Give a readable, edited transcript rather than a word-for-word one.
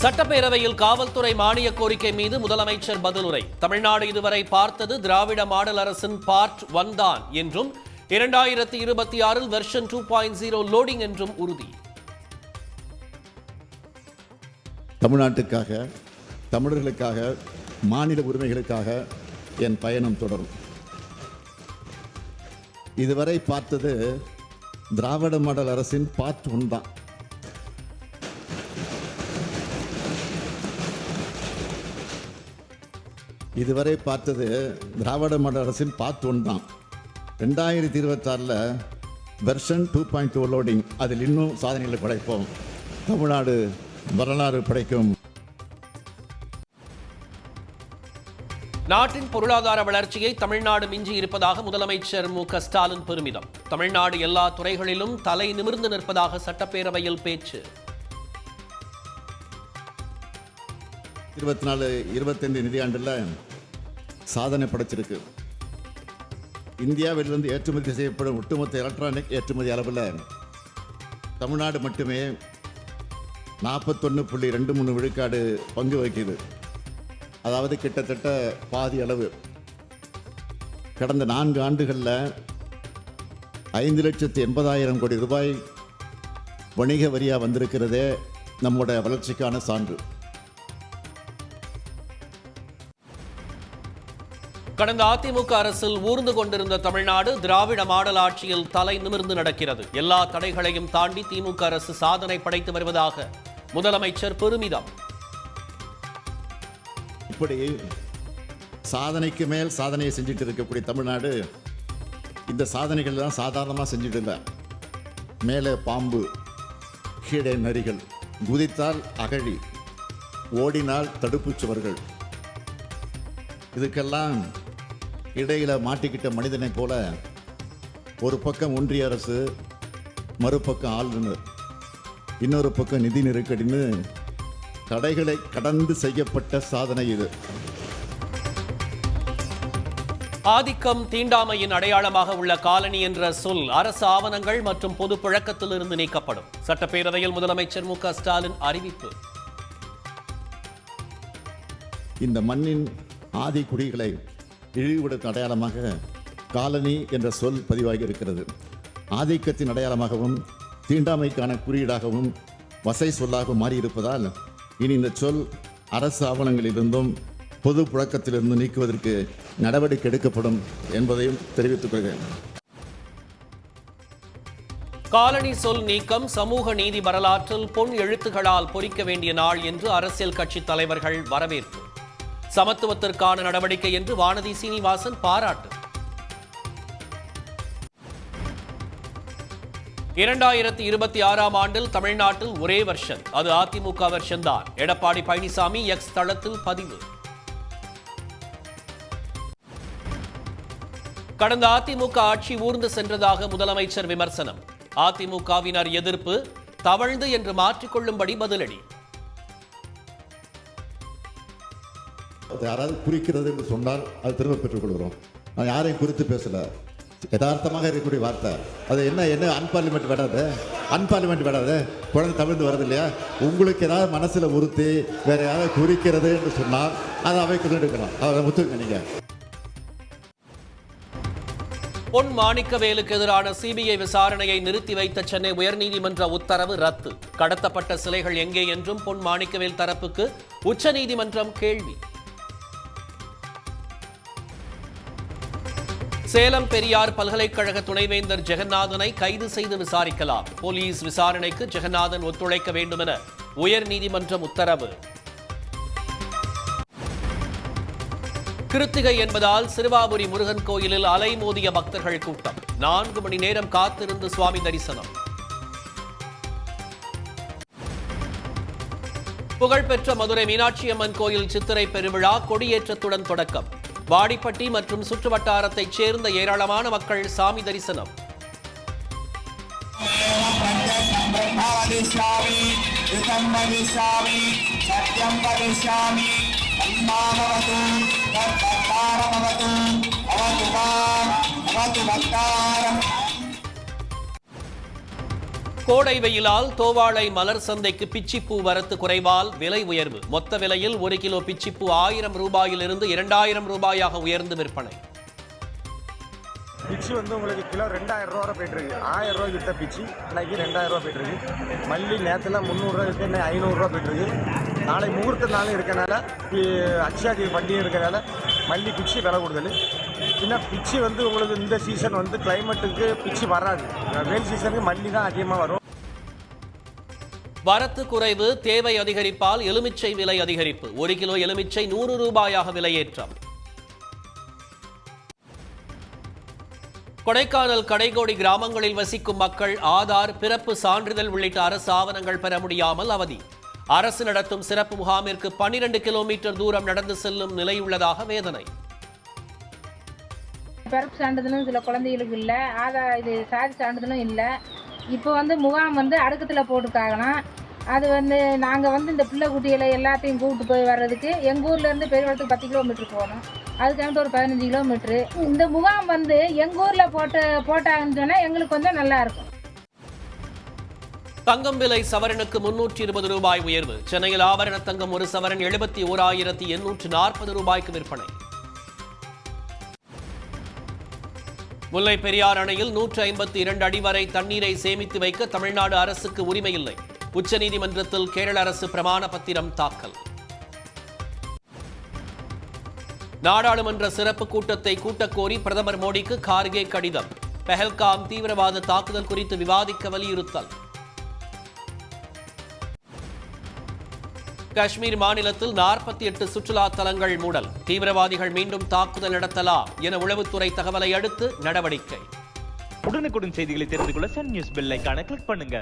சட்டப்பேரவையில் காவல்துறை மானிய கோரிக்கை மீது முதலமைச்சர் பதிலுரை. தமிழ்நாடு இதுவரை பார்த்தது திராவிட மாடல் அரசின் பார்ட் 1 தான் என்றும் 2026 வெர்ஷன் 2.0 லோடிங் என்றும் உறுதி. தமிழ்நாட்டுக்காக, தமிழர்களுக்காக, மாநில உரிமைகளுக்காக என் பயணம் தொடரும். இதுவரை பார்த்தது திராவிட மாடல் அரசின் பார்ட் 1 தான். இதுவரை பார்த்தது திராவிட மாடல் அரசின் பார்ட் 1 தான். 2026 வெர்ஷன் 2.0 லோடிங். அதில் இன்னும் சாதனைகளை படைப்போம். தமிழ்நாடு வரலாறு படைக்கும். நாட்டின் பொருளாதார வளர்ச்சியை தமிழ்நாடு மிஞ்சி இருப்பதாக முதலமைச்சர் மு.க.ஸ்டாலின் பெருமிதம். தமிழ்நாடு எல்லா துறைகளிலும் தலை நிமிர்ந்து நிற்பதாக சட்டப்பேரவையில் பேச்சு. 24-25 நிதியாண்டில் சாதனை படைச்சிருக்கு. இந்தியாவிலிருந்து ஏற்றுமதி செய்யப்படும் ஒட்டுமொத்த எலக்ட்ரானிக் ஏற்றுமதி அளவில் தமிழ்நாடு மட்டுமே 41.23 விழுக்காடு பங்கு வகிக்குது. அதாவது கிட்டத்தட்ட பாதி அளவு. கடந்த 4 ஆண்டுகளில் 5,80,000 கோடி ரூபாய் வணிக வரியாக வந்திருக்கிறதே நம்முடைய வளர்ச்சிக்கான சான்று. கடந்த அதிமுக அரசில் ஊர்ந்து கொண்டிருந்த தமிழ்நாடு திராவிட மாடல் ஆட்சியில் தலை நிமிர்ந்து நடக்கிறது. எல்லா தடைகளையும் தாண்டி திமுக அரசு சாதனை படைத்து வருவதாக முதலமைச்சர் பெருமிதம். இப்படி சாதனைக்கு மேல் சாதனையை செஞ்சுட்டு இருக்கக்கூடிய தமிழ்நாடு இந்த சாதனைகள் தான் சாதாரணமாக செஞ்சுட்டு இல்லை. மேலே பாம்பு, கீழே நரிகள், குதித்தால் அகழி, ஓடினால் தடுப்புச் சுவர்கள். இதுக்கெல்லாம் இடையில மாட்டிக்கிட்ட மனிதனை போல ஒரு பக்கம் ஒன்றிய அரசு, மறுபக்கம் ஆளுநர், இன்னொரு பக்கம் நிதி நெருக்கடின்னு தடைகளை கடந்து செய்யப்பட்ட சாதனை இது. ஆதிக்கம், தீண்டாமையின் அடையாளமாக உள்ள காலனி என்ற சொல் அரசு ஆவணங்கள் மற்றும் பொது புழக்கத்திலிருந்து நீக்கப்படும். சட்டப்பேரவையில் முதலமைச்சர் மு.க.ஸ்டாலின் அறிவிப்பு. இந்த மண்ணின் ஆதி குடிகளை இழிவுபடுத்தும் அடையாளமாக காலனி என்ற சொல் பதிவாகி இருக்கிறது. ஆதிக்கத்தின் அடையாளமாகவும் தீண்டாமைக்கான குறியீடாகவும் வசை சொல்லாகவும் மாறியிருப்பதால் இனி இந்த சொல் அரசு ஆவணங்களிலிருந்தும் பொது புழக்கத்திலிருந்து நீக்குவதற்கு நடவடிக்கை எடுக்கப்படும் என்பதையும் தெரிவித்துக் கொள்கிறேன். காலனி சொல் நீக்கம் சமூக நீதி வரலாற்றில் பொன் எழுத்துக்களால் பொறிக்க வேண்டிய நாள் என்று அரசியல் கட்சி தலைவர்கள் வரவேற்பு. சமத்துவத்திற்கான நடவடிக்கை என்று வானதி சீனிவாசன் பாராட்டு. 2026 ஆண்டில் தமிழ்நாட்டில் ஒரே வெர்ஷன், அது அதிமுக வெர்ஷன் தான். எடப்பாடி பழனிசாமி எக்ஸ் தளத்தில் பதிவு. கடந்த அதிமுக ஆட்சி ஊர்ந்து சென்றதாக முதலமைச்சர் விமர்சனம். அதிமுகவினர் எதிர்ப்பு, தவழ்ந்து என்று மாற்றிக்கொள்ளும்படி பதிலடி. யாராவது குறிக்கிறது என்று சொன்னால் அது திரும்ப பெற்றுக் கொள்கிறோம். நான் யாரையும் குறித்து பேசல, யதார்த்தமாக இருக்கக்கூடிய வார்த்தை. அது என்ன அன்பார்லிமெண்ட் விடாது, அன்பார்லிமெண்ட் விடாது, குழந்தை தமிழ்ந்து வருது இல்லையா? உங்களுக்கு ஏதாவது மனசில் உறுத்தி வேற யாராவது குறிக்கிறது என்று சொன்னால் அதை அவைக்கு எடுக்கலாம். அதை முத்துங்க. நீங்க பொன் மாணிக்கவேலுக்கு எதிரான சிபிஐ விசாரணையை நிறுத்தி வைத்த சென்னை உயர்நீதிமன்ற உத்தரவு ரத்து. கடத்தப்பட்ட சிலைகள் எங்கே என்றும் பொன் மாணிக்கவேல் தரப்புக்கு உச்சநீதிமன்றம் கேள்வி. சேலம் பெரியார் பல்கலைக்கழக துணைவேந்தர் ஜெகநாதனை கைது செய்து விசாரிக்கலாம். போலீஸ் விசாரணைக்கு ஜெகநாதன் ஒத்துழைக்க வேண்டும் என உயர்நீதிமன்றம் உத்தரவு. கிருத்திகை என்பதால் சிறுவாபுரி முருகன் கோயிலில் அலைமோதிய பக்தர்கள் கூட்டம். 4 மணி நேரம் காத்திருந்து சுவாமி தரிசனம். புகழ்பெற்ற மதுரை மீனாட்சியம்மன் கோயில் சித்திரை பெருவிழா கொடியேற்றத்துடன் தொடக்கம். வாடிப்பட்டி மற்றும் சுற்றுவட்டாரத்தைச் சேர்ந்த ஏராளமான மக்கள் சாமி தரிசனம். கோடை வெயிலால் தோவாளை மலர் சந்தைக்கு பிச்சிப்பூ வரத்து குறைவால் விலை உயர்வு. மொத்த விலையில் 1 கிலோ பிச்சிப்பூ 1000 ரூபாயிலிருந்து 2000 ரூபாயாக உயர்ந்து விற்பனை. பிச்சி உங்களுக்கு கிலோ 2000 ரூபா போயிட்டு இருக்கு. 1000 ரூபாய்க்கு விட்ட பிச்சி இன்னைக்கு 2000 ரூபா போயிட்டு இருக்கு. மல்லி நேரத்தில் 300 ரூபா விட்டு இன்னைக்கு 500 ரூபா போயிட்டு இருக்கு. நாளை முகூர்த்த நாள் இருக்கனால அக்ஷாதி பண்டிகை இருக்கிறனால மல்லி பிச்சி விலை கொடுதல். பின்ன பிச்சி உங்களுக்கு இந்த சீசன் கிளைமேட்டுக்கு பிச்சி வராது. வெயில் சீசனுக்கு மல்லி தான் அதிகமாக வரும். வரத்து குறைவு, தேவை அதிகரிப்பால் எலுமிச்சை விலை அதிகரிப்பு. 1 கிலோ எலுமிச்சை 100 ரூபாயாக விலையேற்றம். கொடைக்கானல் கடைகோடி கிராமங்களில் வசிக்கும் மக்கள் ஆதார், பிறப்பு சான்றிதழ் உள்ளிட்ட அரசு ஆவணங்கள் பெற முடியாமல் அவதி. அரசு நடத்தும் சிறப்பு முகாமிற்கு 12 கிலோமீட்டர் தூரம் நடந்து செல்லும் நிலை உள்ளதாக வேதனை. பிறப்பு சான்றிதழும் சில குழந்தைகளுக்கு இல்லை, ஆதார் இது சாதி சான்றிதழும் இல்லை. இப்போ முகாம் அடுக்கத்தில் போட்டுருக்காங்கன்னா அது நாங்கள் இந்த பிள்ளை குட்டிகளை எல்லாத்தையும் கூப்பிட்டு போய் வர்றதுக்கு எங்கள் ஊர்லேருந்து பெரியவளத்துக்கு 10 கிலோமீட்டர் போகணும். அதுக்கு ஒரு 15 கிலோமீட்டரு. இந்த முகாம் எங்கள் ஊரில் போட்டாங்கன்னு சொன்னால் எங்களுக்கு நல்லா இருக்கும். தங்கம் விலை சவரனுக்கு 320 ரூபாய் உயர்வு. சென்னையில் ஆபரண தங்கம் ஒரு சவரன் 71,840 ரூபாய்க்கு விற்பனை. முல்லை பெரியார் அணையில் 152 அடி வரை தண்ணீரை சேமித்து வைக்க தமிழ்நாடு அரசுக்கு உரிமை இல்லை. உச்சநீதிமன்றத்தில் கேரள அரசு பிரமாண பத்திரம் தாக்கல். நாடாளுமன்ற சிறப்பு கூட்டத்தை கூட்டக்கோரி பிரதமர் மோடிக்கு கார்கே கடிதம். பெஹல்காம் தீவிரவாத தாக்குதல் குறித்து விவாதிக்க வலியுறுத்தல். காஷ்மீர் மாநிலத்தில் 48 சுற்றுலா தலங்கள் மூடல். தீவிரவாதிகள் மீண்டும் தாக்குதல் நடத்தலாம் என உளவுத்துறை தகவலை அடுத்து நடவடிக்கை. உடனுக்குடன் செய்திகளை தெரிந்து கொள்ள சன் நியூஸ் பெல் ஐகானை கிளிக் பண்ணுங்க.